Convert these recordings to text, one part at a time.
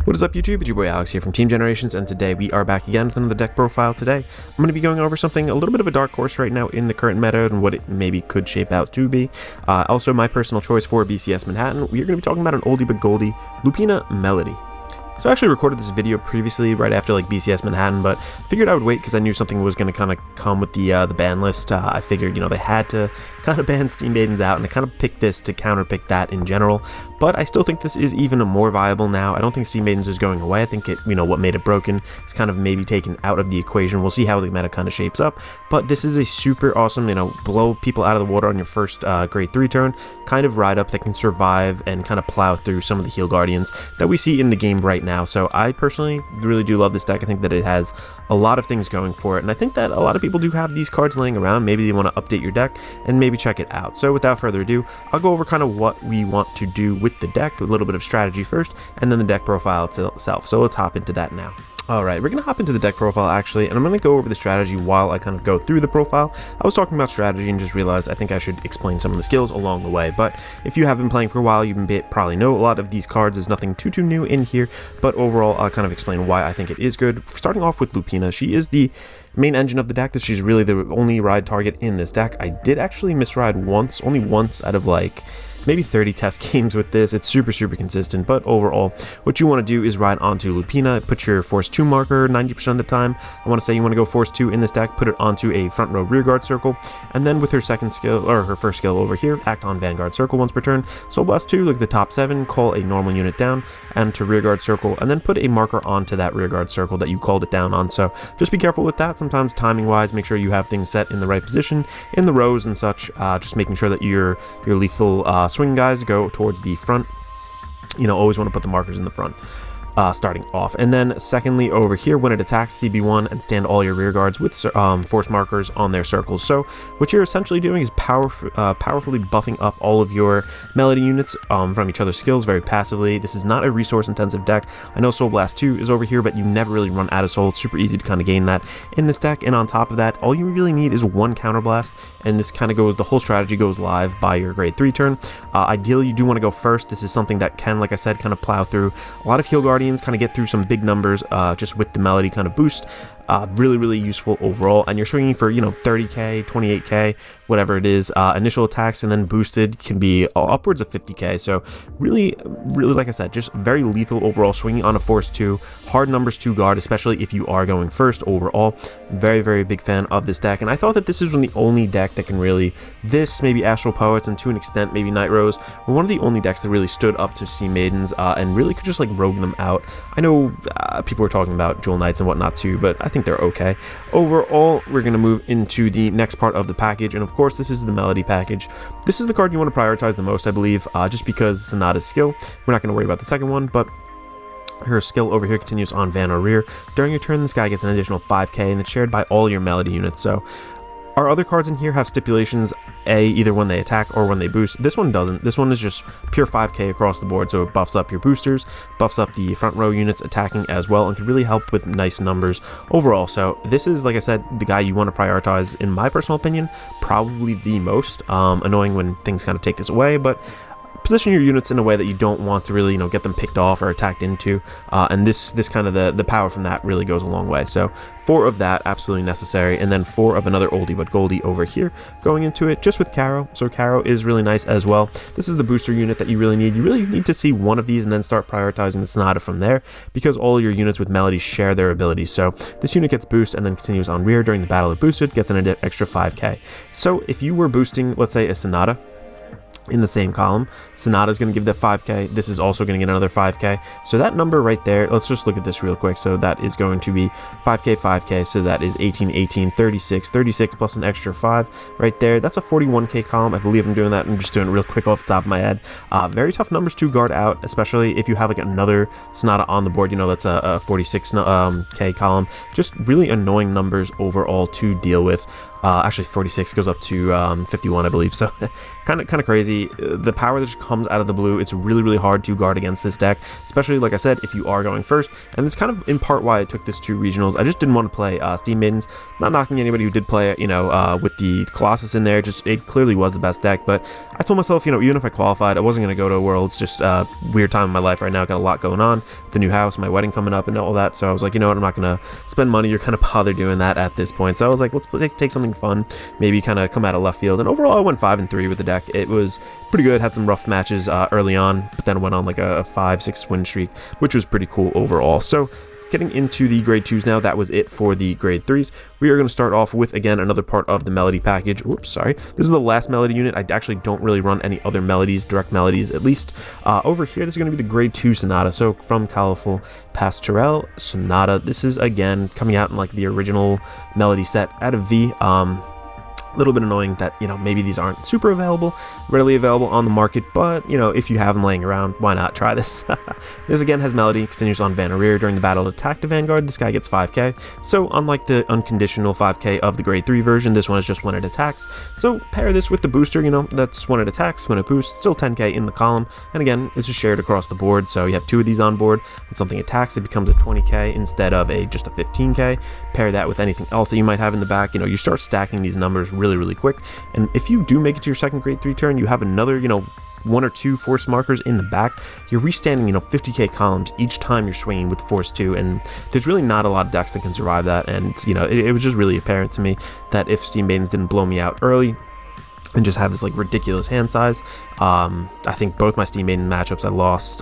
What is up, YouTube? It's your boy Alex here from Team Generations, and today we are back again with another deck profile. Today I'm going to be going over something a little bit of a dark horse right now in the current meta and what it maybe could shape out to be. Also, my personal choice for BCS Manhattan, we are going to be talking about an oldie but goldie, Lupina Melody. So I actually recorded this video previously right after like BCS Manhattan, but I figured I would wait because I knew something was going to kind of come with the ban list. I figured, they had to kind of ban Steam Maidens out, and I kind of picked this to counterpick that in general. But I still think this is even more viable now. I don't think Steam Maidens is going away. I think it, what made it broken is kind of maybe taken out of the equation. We'll see how the meta kind of shapes up. But this is a super awesome, blow people out of the water on your first grade 3 turn, kind of ride up that can survive and kind of plow through some of the heal guardians that we see in the game right now. So I personally really do love this deck. I think that it has a lot of things going for it, and I think that a lot of people do have these cards laying around. Maybe they want to update your deck and maybe check it out. So without further ado, I'll go over kind of what we want to do with the deck, a little bit of strategy first, and then the deck profile itself. So let's hop into that now. Alright, we're going to hop into the deck profile actually, and I'm going to go over the strategy while I kind of go through the profile. I was talking about strategy and just realized I think I should explain some of the skills along the way, but if you have been playing for a while, you probably know a lot of these cards. There's nothing too new in here, but overall I'll kind of explain why I think it is good. Starting off with Lupina, she is the main engine of the deck. She's really the only ride target in this deck. I did actually misride once, only once out of like maybe 30 test games with this. It's super consistent, but overall what you want to do is ride onto Lupina, put your force 2 marker 90% of the time. I want to say you want to go force 2 in this deck, put it onto a front row rear guard circle, and then with her second skill, or her first skill over here, act on Vanguard circle once per turn. Soul Blast 2, look at the top 7, call a normal unit down and to rear guard circle, and then put a marker onto that rear guard circle that you called it down on. So just be careful with that. Sometimes timing wise, make sure you have things set in the right position in the rows and such, just making sure that your lethal swing guys go towards the front. Always want to put the markers in the front starting off. And then secondly, over here, when it attacks, CB1 and stand all your rear guards with force markers on their circles. So what you're essentially doing is powerfully buffing up all of your melody units from each other's skills very passively. This is not a resource intensive deck. I know Soul Blast 2 is over here, but you never really run out of soul. It's super easy to kind of gain that in this deck. And on top of that, all you really need is one counterblast, and this kind of goes, the whole strategy goes live by your grade 3 turn. Ideally, you do want to go first. This is something that can, like I said, kind of plow through a lot of heal guardians, kind of get through some big numbers just with the melody kind of boost. Really useful overall, and you're swinging for 30k, 28k, whatever it is. Initial attacks and then boosted can be upwards of 50k, so really like I said, just very lethal overall, swinging on a force 2, hard numbers to guard, especially if you are going first. Overall, very big fan of this deck, and I thought that this is the only deck that can really, this, maybe Astral Poets, and to an extent maybe Night Rose, were one of the only decks that really stood up to Steam Maidens and really could just like rogue them out. I know people were talking about Jewel Knights and whatnot too, but I think they're okay. Overall, we're going to move into the next part of the package, and of course this is the melody package. This is the card you want to prioritize the most, I believe, just because Sonata's skill. We're not going to worry about the second one, but her skill over here continues on Van or Rear. During your turn, this guy gets an additional 5k, and it's shared by all your melody units. So our other cards in here have stipulations, either when they attack or when they boost. This one doesn't. This one is just pure 5k across the board, so it buffs up your boosters, buffs up the front row units attacking as well, and can really help with nice numbers overall. So this is, like I said, the guy you want to prioritize, in my personal opinion, probably the most. Annoying when things kind of take this away, but position your units in a way that you don't want to really get them picked off or attacked into, and this kind of the power from that really goes a long way. So 4 of that, absolutely necessary, and then 4 of another oldie but goldie over here going into it, just with Caro. So Caro is really nice as well. This is the booster unit that you really need. You really need to see one of these and then start prioritizing the Sonata from there, because all your units with melody share their abilities. So this unit gets boost and then continues on rear during the battle. It boosted, gets an extra 5k. So if you were boosting, let's say, a Sonata in the same column, Sonata is going to give that 5k. This is also going to get another 5k. So that number right there, let's just look at this real quick. So that is going to be 5k, so that is 18, 36 plus an extra 5 right there. That's a 41k column. I believe I'm doing that. I'm just doing it real quick off the top of my head. Very tough numbers to guard out, especially if you have like another Sonata on the board. That's a 46k column. Just really annoying numbers overall to deal with. Actually 46 goes up to 51, I believe, so kind of crazy. The power that just comes out of the blue, it's really hard to guard against this deck, especially, like I said, if you are going first. And that's kind of in part why I took this to regionals. I just didn't want to play Steam Maidens. Not knocking anybody who did play it, you know, with the Colossus in there. Just, it clearly was the best deck, but I told myself, you know, even if I qualified, I wasn't going to go to Worlds. Just weird time in my life right now. Got a lot going on, the new house, my wedding coming up and all that, so I was like, you know what, I'm not going to spend money or kind of bother doing that at this point. So I was like, let's take something fun, maybe kind of come out of left field. And overall, I went 5-3 with the deck. It was pretty good. Had some rough matches early on, but then went on like a 5-6 win streak, which was pretty cool overall. So getting into the grade 2s now, that was it for the grade 3s. We are going to start off with, again, another part of the melody package. Oops, sorry. This is the last melody unit. I actually don't really run any other melodies, direct melodies at least. Over here, this is going to be the grade 2 Sonata. So from Colorful Pastorelle Sonata, this is, again, coming out in like the original melody set out of V. A little bit annoying that, you know, maybe these aren't super readily available on the market, but, you know, if you have them laying around, why not try this? This again has melody, continues on Vanguard. During the battle attack to Vanguard, this guy gets 5k. So unlike the unconditional 5k of the grade 3 version, this one is just when it attacks. So pair this with the booster, you know, that's when it attacks, when it boosts, still 10k in the column. And again, it's just shared across the board. So you have 2 of these on board, and something attacks, it becomes a 20k instead of just a 15k. Pair that with anything else that you might have in the back, you know, you start stacking these numbers really quick. And if you do make it to your second grade 3 turn, you have another, you know, 1 or 2 force markers in the back. You're restanding, you know, 50k columns each time you're swinging with force 2, and there's really not a lot of decks that can survive that. And, you know, it was just really apparent to me that if Steam Maidens didn't blow me out early and just have this like ridiculous hand size, I think both my Steam Maiden matchups I lost.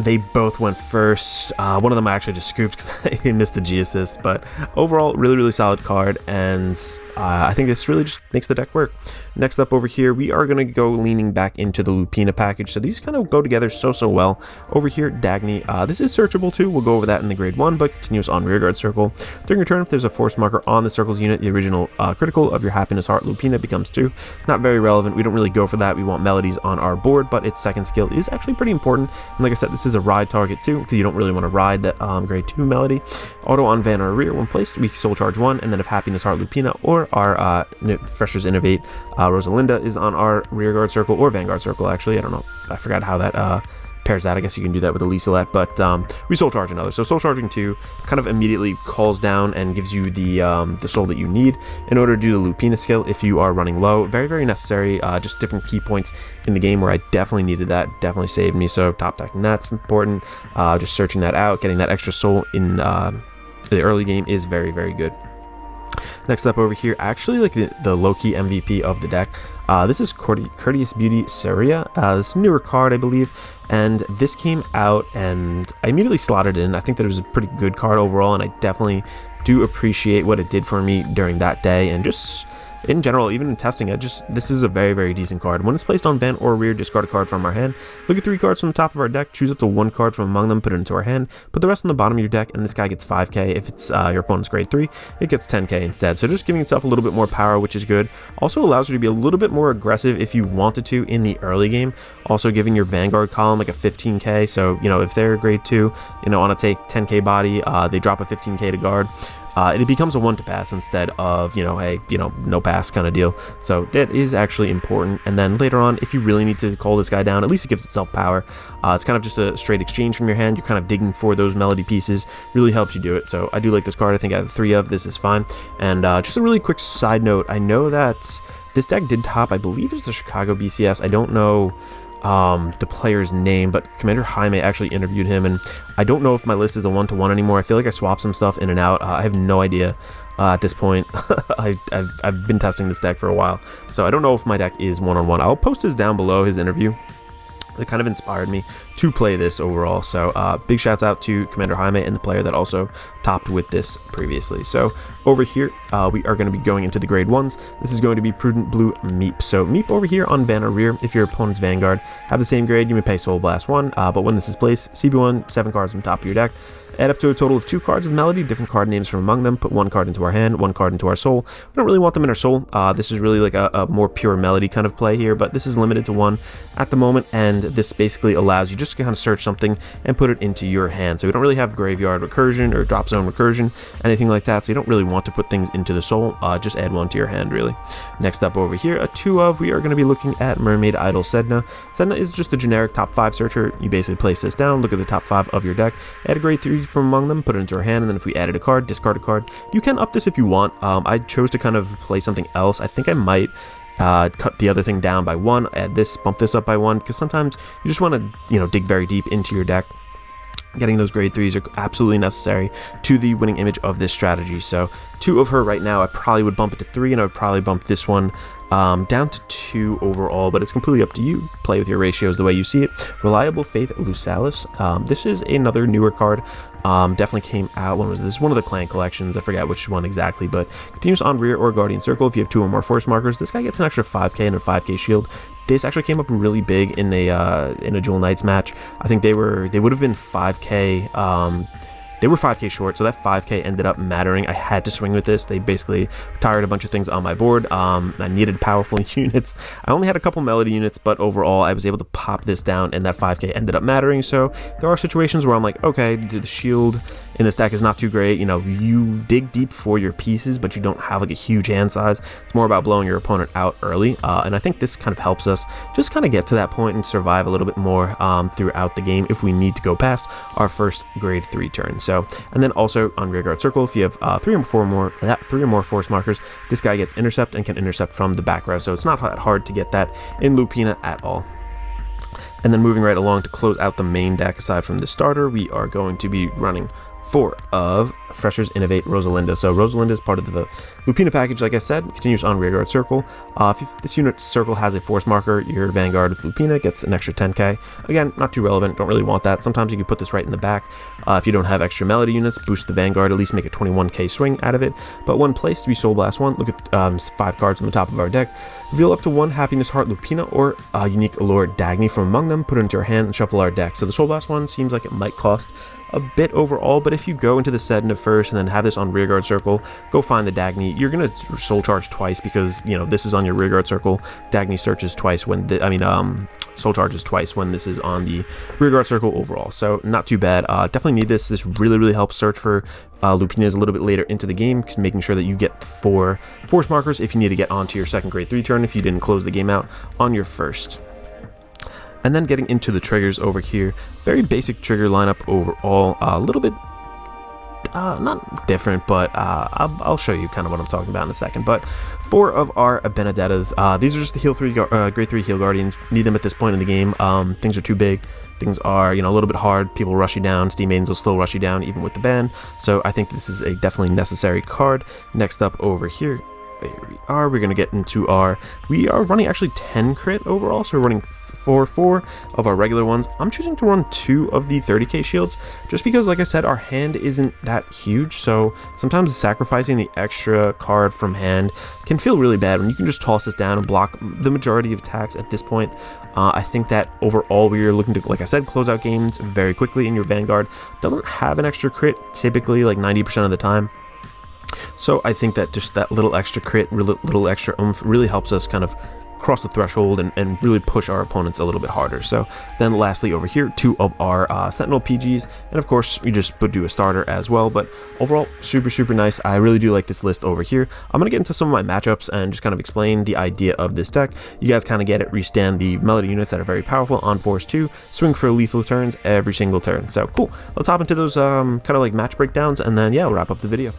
They both went first. One of them I actually just scooped because I missed the G assist, but overall, really solid card, and I think this really just makes the deck work. Next up over here, we are going to go leaning back into the Lupina package, so these kind of go together so well. Over here, Dagny, this is searchable too. We'll go over that in the grade 1, but continues on rearguard circle. During your turn, if there's a force marker on the circle's unit, the original critical of your Happiness Heart Lupina becomes 2. Not very relevant. We don't really go for that. We want melodies on our board, but its second skill is actually pretty important. And like I said, this is a ride target too, because you don't really want to ride that grade 2 melody. Auto on Van or Rear. When placed, we soul charge 1, and then if Happiness Heart Lupina or our Freshers Innovate Rosalinda is on our rearguard circle, or Vanguard circle, actually. I don't know. I forgot how that pairs that. I guess you can do that with a Lisalet, but we soul charge another. So soul charging 2 kind of immediately calls down and gives you the soul that you need in order to do the Lupina skill if you are running low. Very necessary. Just different key points in the game where I definitely needed that. Definitely saved me. So top decking that's important. Just searching that out, getting that extra soul in the early game is very good. Next up over here, actually like the low-key MVP of the deck. This is Courteous Beauty Saria. This newer card, I believe, and this came out and I immediately slotted it in. I think that it was a pretty good card overall, and I definitely do appreciate what it did for me during that day, and just in general, even in testing it, this is a very decent card. When it's placed on Van or Rear, discard a card from our hand. Look at 3 cards from the top of our deck, choose up to 1 card from among them, put it into our hand, put the rest on the bottom of your deck, and this guy gets 5k. If it's your opponent's grade 3, it gets 10k instead. So just giving itself a little bit more power, which is good. Also allows you to be a little bit more aggressive if you wanted to in the early game. Also giving your Vanguard column like a 15k. So, you know, if they're grade 2, you know, on a take 10k body, they drop a 15k to guard. It becomes a 1 to pass instead of, you know, hey, you know, no pass kind of deal. So that is actually important. And then later on, if you really need to call this guy down, at least it gives itself power. It's kind of just a straight exchange from your hand. You're kind of digging for those melody pieces. Really helps you do it. So I do like this card. I think out of the 3 of this is fine. And just a really quick side note, I know that this deck did top, I believe it's the Chicago BCS. I don't know the player's name, but Commander Jaime actually interviewed him, and I don't know if my list is a 1-to-1 anymore. I feel like I swapped some stuff in and out. I have no idea at this point. I've been testing this deck for a while, so I don't know if my deck is 1-on-1. I'll post his down below, his interview. It kind of inspired me to play this overall. So big shouts out to Commander Jaime and the player that also topped with this previously. So over here, we are going to be going into the grade 1s. This is going to be Prudent Blue Meep. So Meep over here on Van or Rear, if your opponent's Vanguard have the same grade, you may pay Soul Blast 1, but when this is placed, CB1, 7 cards from top of your deck. Add up to a total of 2 cards of melody, different card names from among them, put 1 card into our hand, 1 card into our soul. We don't really want them in our soul. This is really like a more pure melody kind of play here, but this is limited to 1 at the moment, and and this basically allows you just to kind of search something and put it into your hand. So we don't really have graveyard recursion or drop zone recursion, anything like that, so you don't really want to put things into the soul. Just add one to your hand, really. Next up over here, a 2 of, we are going to be looking at Mermaid Idol Sedna. Sedna is just a generic top 5 searcher. You basically place this down, look at the top 5 of your deck, add a grade 3 from among them, put it into our hand, and then if we added a card, discard a card. You can up this if you want. I chose to kind of play something else. I think I might cut the other thing down by 1, add this, bump this up by 1, because sometimes you just want to, dig very deep into your deck. Getting those grade 3s are absolutely necessary to the winning image of this strategy. So 2 of her right now, I probably would bump it to 3, and I would probably bump this one down to 2 overall, but it's completely up to you. Play with your ratios the way you see it. Reliable Faith Lusalis. This is another newer card. Definitely came out, when was this? One of the clan collections, I forget which one exactly, but continues on rear or guardian circle if you have 2 or more force markers. This guy gets an extra 5k and a 5k shield. This actually came up really big in a Jewel Knights match. I think they would have been 5k. They were 5k short, so that 5k ended up mattering. I had to swing with this. They basically retired a bunch of things on my board. I needed powerful units. I only had a couple melody units, but overall I was able to pop this down, and that 5k ended up mattering. So there are situations where I'm like, okay, the shield in this deck is not too great. You dig deep for your pieces, but you don't have like a huge hand size. It's more about blowing your opponent out early, and I think this kind of helps us just kind of get to that point and survive a little bit more throughout the game if we need to go past our first grade 3 turn. So, and then also on rearguard circle, if you have 3 or more force markers, this guy gets intercept and can intercept from the back row. So it's not that hard to get that in Lupina at all. And then moving right along to close out the main deck, aside from the starter, we are going to be running 4 of Freshers Innovate Rosalinda. So Rosalinda is part of the Lupina package, like I said, continues on rearguard circle. If this unit circle has a force marker, your Vanguard with Lupina gets an extra 10k. Again, not too relevant, don't really want that. Sometimes you can put this right in the back. If you don't have extra melody units, boost the Vanguard, at least make a 21k swing out of it. But when placed, we Soul Blast 1, look at 5 cards on the top of our deck, reveal up to 1 Happiness Heart Lupina or Unique Allure Dagny from among them, put it into our hand, and shuffle our deck. So the Soul Blast 1 seems like it might cost a bit overall, but if you go into the Sedna first and then have this on rearguard circle, go find the Dagny, you're gonna soul charge twice because this is on your rearguard circle. Dagny searches twice when soul charges twice when this is on the rearguard circle overall. So not too bad. Definitely need this. This really helps search for Lupinas a little bit later into the game, making sure that you get 4 force markers if you need to get onto your second grade 3 turn if you didn't close the game out on your first. And then getting into the triggers over here, very basic trigger lineup overall, a little bit not different, but I'll show you kind of what I'm talking about in a second. But 4 of our Benedettas, these are just the heal 3 grade 3 heal guardians. Need them at this point in the game. Things are too big, things are a little bit hard, people rush you down, Steam Maidens will still rush you down even with the ban, so I think this is a definitely necessary card. Next up over here, we're going to get into we are running actually 10 crit overall, so we're running 4 of our regular ones. I'm choosing to run 2 of the 30k shields just because, like I said, our hand isn't that huge, so sometimes sacrificing the extra card from hand can feel really bad when you can just toss this down and block the majority of attacks at this point. I think that overall we are looking to, like I said, close out games very quickly, and your Vanguard doesn't have an extra crit typically, like 90% of the time. So I think that just that little extra crit, little extra oomph really helps us kind of cross the threshold and really push our opponents a little bit harder. So then lastly over here, 2 of our Sentinel PGs, and of course we just do a starter as well. But overall, super nice. I really do like this list over here. I'm gonna get into some of my matchups and just kind of explain the idea of this deck. You guys kind of get it. Restand the melody units that are very powerful on force 2, swing for lethal turns every single turn. So cool, let's hop into those kind of like match breakdowns, and then yeah, we'll wrap up the video.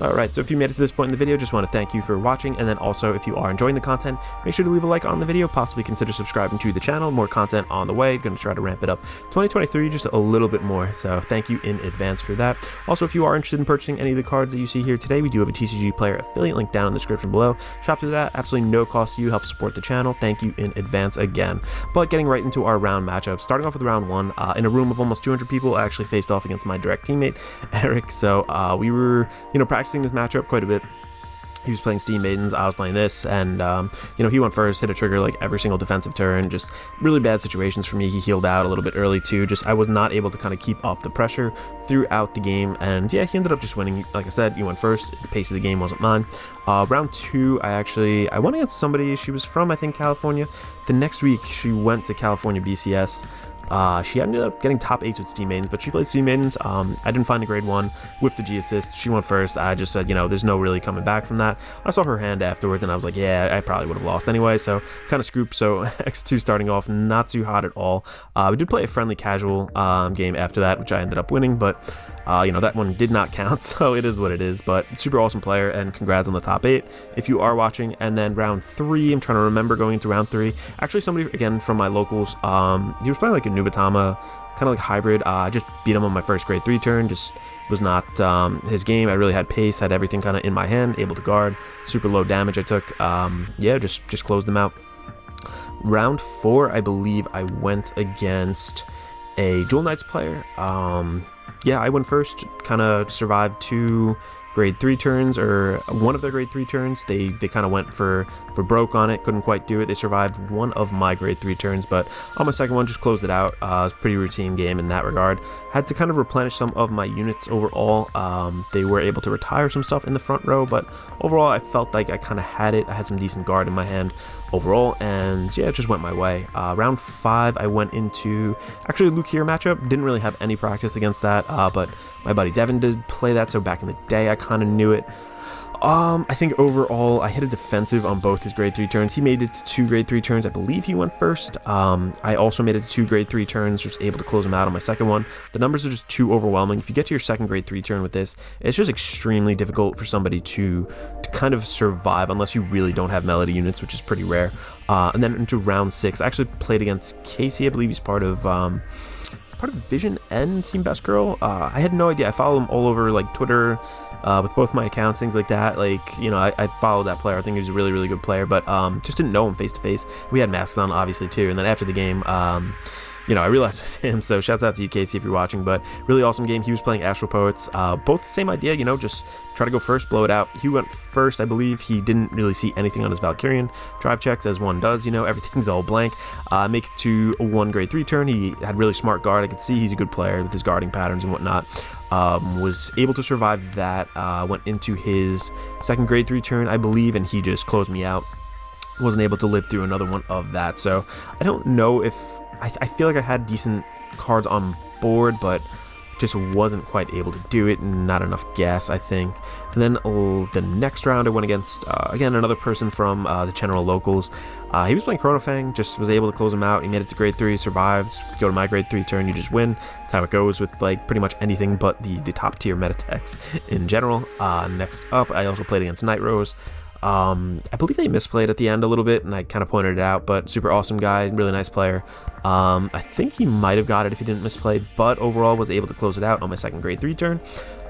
Alright, so if you made it to this point in the video, just want to thank you for watching, and then also if you are enjoying the content, make sure to leave a like on the video, possibly consider subscribing to the channel. More content on the way, going to try to ramp it up 2023 just a little bit more, so thank you in advance for that. Also, if you are interested in purchasing any of the cards that you see here today, we do have a TCG player affiliate link down in the description below. Shop through that, absolutely no cost to you, help support the channel. Thank you in advance again. But getting right into our round matchup, starting off with round 1, in a room of almost 200 people, I actually faced off against my direct teammate, Eric, so we were, practicing this matchup quite a bit. He was playing Steam Maidens, I was playing this, and, you know, he went first, hit a trigger like every single defensive turn, just really bad situations for me. He healed out a little bit early too, just I was not able to kind of keep up the pressure throughout the game, and yeah, he ended up just winning. Like I said, he went first, the pace of the game wasn't mine. Round 2, I went against somebody, she was from, I think, California. The next week, she went to California BCS. She ended up getting top 8s with Steam Maidens, but she played Steam Maidens. I didn't find the grade 1 with the G assist. She went first. I just said, you know, there's no really coming back from that. I saw her hand afterwards, and I was like, yeah, I probably would have lost anyway, so kind of scooped. So X2 starting off not too hot at all. We did play a friendly casual game after that, which I ended up winning, but you know, that one did not count, so it is what it is. But super awesome player, and congrats on the top 8 if you are watching. And then round 3, I'm trying to remember going into round 3. Actually, somebody again from my locals, he was playing like a Nubatama, kind of like hybrid. I just beat him on my first grade 3 turn. Just was not his game. I really had pace, had everything kind of in my hand, able to guard. Super low damage I took. Yeah, just closed him out. Round 4, I believe I went against a Dual Knights player. Yeah, I went first, kind of survived 2 grade 3 turns, or one of their grade 3 turns. They kind of went for broke on it, couldn't quite do it. They survived one of my grade 3 turns, but on my second one just closed it out. It was a pretty routine game in that regard. Had to kind of replenish some of my units overall. They were able to retire some stuff in the front row, but overall I felt like I kind of had it. I had some decent guard in my hand overall, and yeah, it just went my way. Round 5, I went into actually a Luke here matchup. Didn't really have any practice against that, but my buddy Devin did play that, so back in the day I kind of knew it. I think overall I hit a defensive on both his grade 3 turns. He made it to 2 grade 3 turns. I believe he went first. I also made it to 2 grade 3 turns, just able to close him out on my second one. The numbers are just too overwhelming. If you get to your second grade 3 turn with this, it's just extremely difficult for somebody to kind of survive unless you really don't have melody units, which is pretty rare. And then into round 6, I actually played against Casey. I believe he's part of Vision N Team Best Girl. I had no idea. I follow him all over like Twitter, with both my accounts, things like that. Like, you know, I followed that player. I think he was a really, really good player, but just didn't know him face to face. We had masks on, obviously, too. And then after the game, you know, I realized it was him, so shouts out to you, Casey, if you're watching. But really awesome game. He was playing Astral Poets. Both the same idea, you know, just try to go first, blow it out. He went first, I believe. He didn't really see anything on his Valkyrian drive checks, as one does, you know, everything's all blank. Make it to a 1 grade 3 turn. He had really smart guard. I could see he's a good player with his guarding patterns and whatnot. Was able to survive that. Went into his second grade 3 turn, I believe, and he just closed me out. Wasn't able to live through another one of that, so I don't know if I feel like I had decent cards on board, but just wasn't quite able to do it. Not enough gas, I think. And then the next round I went against again another person from the general locals. He was playing Chronofang, just was able to close him out. He made it to grade 3, survived. Go to my grade 3 turn, you just win. That's how it goes with like pretty much anything but the top tier meta techs in general. Next up, I also played against Night Rose. I believe they misplayed at the end a little bit, and I kind of pointed it out, but super awesome guy, really nice player. I think he might have got it if he didn't misplay, but overall was able to close it out on my second grade 3 turn.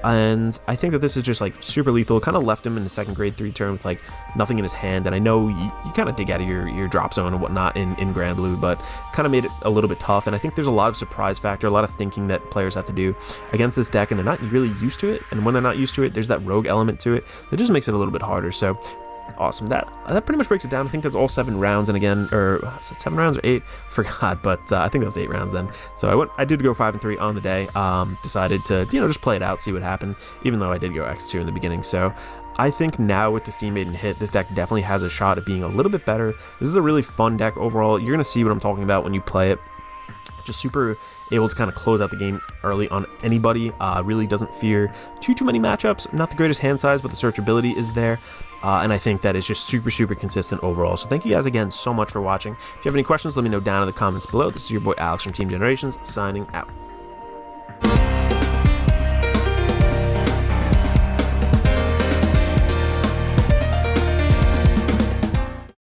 And I think that this is just like super lethal. Kind of left him in the second grade 3 turn with like nothing in his hand, and I know you kind of dig out of your drop zone and whatnot in Grand Blue, but kind of made it a little bit tough. And I think there's a lot of surprise factor, a lot of thinking that players have to do against this deck, and they're not really used to it. And when they're not used to it, there's that rogue element to it that just makes it a little bit harder. So awesome. That pretty much breaks it down. I think that's all 7 rounds, and again, or was it 7 rounds or 8? Forgot, but I think that was 8 rounds then. So I did go 5 and 3 on the day. Decided to, you know, just play it out, see what happened, even though I did go X2 in the beginning. So I think now with the Steam Maiden hit, this deck definitely has a shot at being a little bit better. This is a really fun deck overall. You're gonna see what I'm talking about when you play it. Just super able to kind of close out the game early on anybody. Really doesn't fear too many matchups. Not the greatest hand size, but the searchability is there. And I think that is just super consistent overall. So thank you guys again so much for watching. If you have any questions, let me know down in the comments below. This is your boy Alex from Team Generations, signing out.